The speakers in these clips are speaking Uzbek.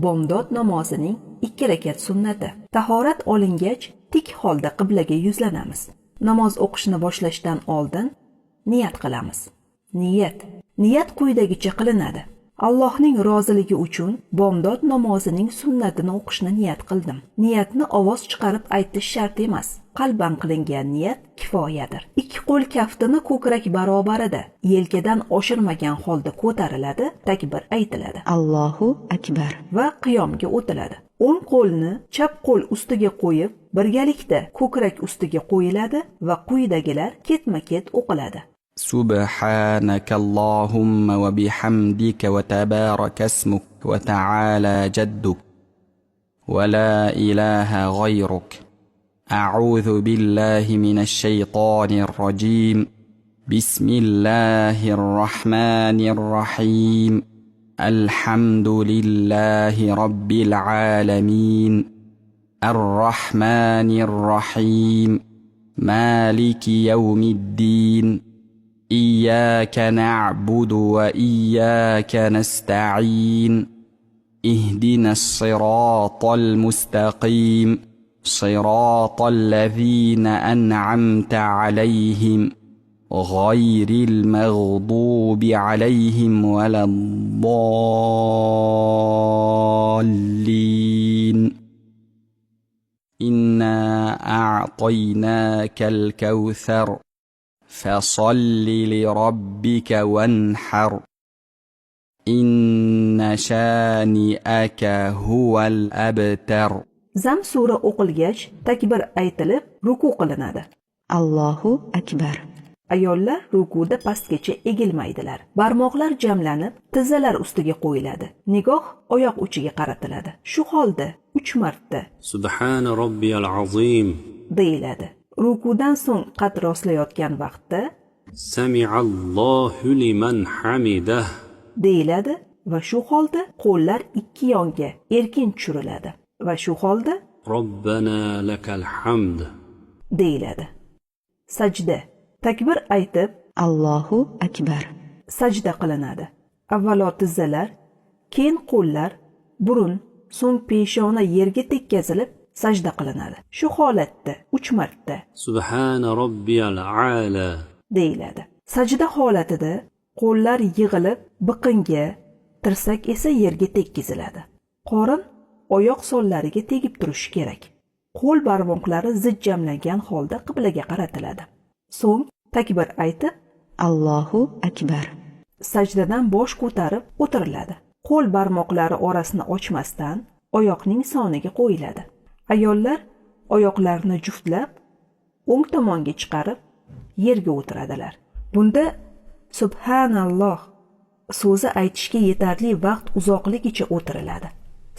bomdod namozining 2 rakat sunnati. Tahorat olingach, tik holda qiblaga yuzlanamiz. Namoz o'qishni boshlashdan oldin niyat qilamiz. Niyat quyidagicha qilinadi. Allohning roziligi uchun bomdod namozining sunnatini o'qishni niyat qildim. Niyatni ovoz chiqarib aytish shart emas. Qalban qilingan niyat kifoyadir. 2 qo'l kaftini ko'krak barobarida, yelkadan oshirmagan holda ko'tariladi, takbir aytiladi. Allohu akbar va qiyomga o'tiladi. O'ng qo'lni chap qo'l ustiga qo'yib, birgalikda ko'krak ustiga qo'yiladi va quyidagilar ketma-ket o'qiladi. سبحانك اللهم وبحمدك وتبارك اسمك وتعالى جدك ولا إله غيرك أعوذ بالله من الشيطان الرجيم بسم الله الرحمن الرحيم الحمد لله رب العالمين الرحمن الرحيم مالك يوم الدين إياك نعبد وإياك نستعين اهدنا الصراط المستقيم صراط الذين أنعمت عليهم غير المغضوب عليهم ولا الضالين إنا أعطيناك الكوثر فصل لربك وانحر إن شانئك هو الأبتر. Zam sura o'qilgach, takbir aytilib, ruku qilinadi. Allohu akbar. Ayollar rukuda pastgacha egilmaydilar. Barmoqlar jamlanib, tizzalar ustiga qo'yiladi. Nigoh oyoq uchiga qaratiladi. Shu holda 3 marta Subhana robbiyal azim deyiladi. Rukudan so'ng qad rostlayotgan vaqtda Sami'allohu liman hamidah deyiladi va shu holda qo'llar 2 yonga erkin tushiriladi va shu holda Robbana lakal hamd deyiladi. Sajda. Takbir aytib Allohu akbar sajda qilinadi. Avvalo tizzalar, keyin qo'llar, burun, so'ng peshona yerga tekkazilib sajda qilinadi. Shu holatda 3 marta Subhana robbiyal a'la deyiladi. Sajda holatida qo'llar yig'ilib biqinga, tirsak esa yerga tekkiziladi. Qorin oyoq sollariga tegib turishi kerak. Qo'l barmoqlari zid jamlangan holda qiblaga qaratiladi. So'ng takbir aytib Allohu akbar sajdadan bosh ko'tarib o'tiriladi. Qo'l barmoqlari orasini ochmasdan oyoqning soniga qo'yiladi. Ayollar oyoqlarini juftlab o'ng tomonga chiqarib yerga o'tiradilar. Bunda subhanalloh so'zi aytishga yetarli vaqt uzoqligicha o'tiriladi.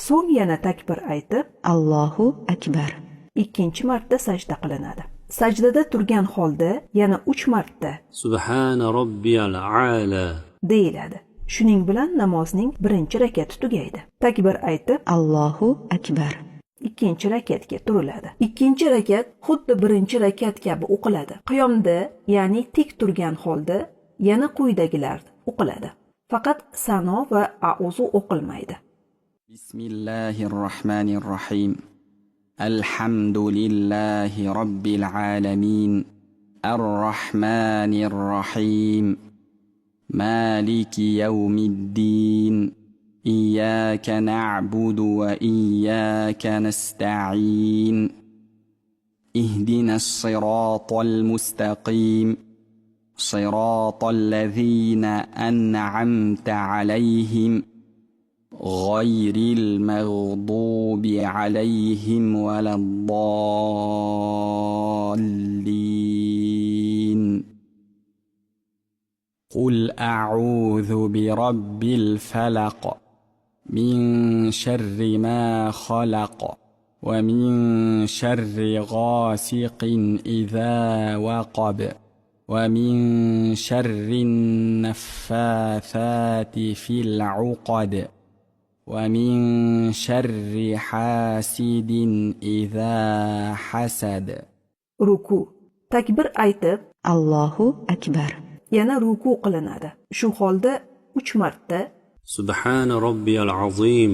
So'ng yana takbir aytib Allohu akbar 2 marta sajda qilinadi. Sajdada turgan holda yana 3 marta Subhana robbiyal a'la deyiladi. Shuning bilan namozning 1-rakati tugaydi. Takbir aytib Allohu akbar 2-rakatga turiladi. 2-rakat xuddi 1-rakat kabi o'qiladi. Qiyomda, ya'ni tik turgan holda yana quyidagilar o'qiladi. Faqat sano va a'uzu o'qilmaydi. Bismillahirrohmanirrohim. Alhamdulillahi robbil alamin. Ar-Rahmanir-Rahim. Maliki yawmiddin. إياك نعبد وإياك نستعين اهدنا الصراط المستقيم صراط الذين أنعمت عليهم غير المغضوب عليهم ولا الضالين قل أعوذ برب الفلق من شر ما خلق ومن شر غاسق إذا وقب ومن شر النفاثات في العقد ومن شر حاسد إذا حسد. Ruku. Takbir aytib Allohu akbar yana ruku qilinadi. Shu holda 3 marta Subhana robbiyal azim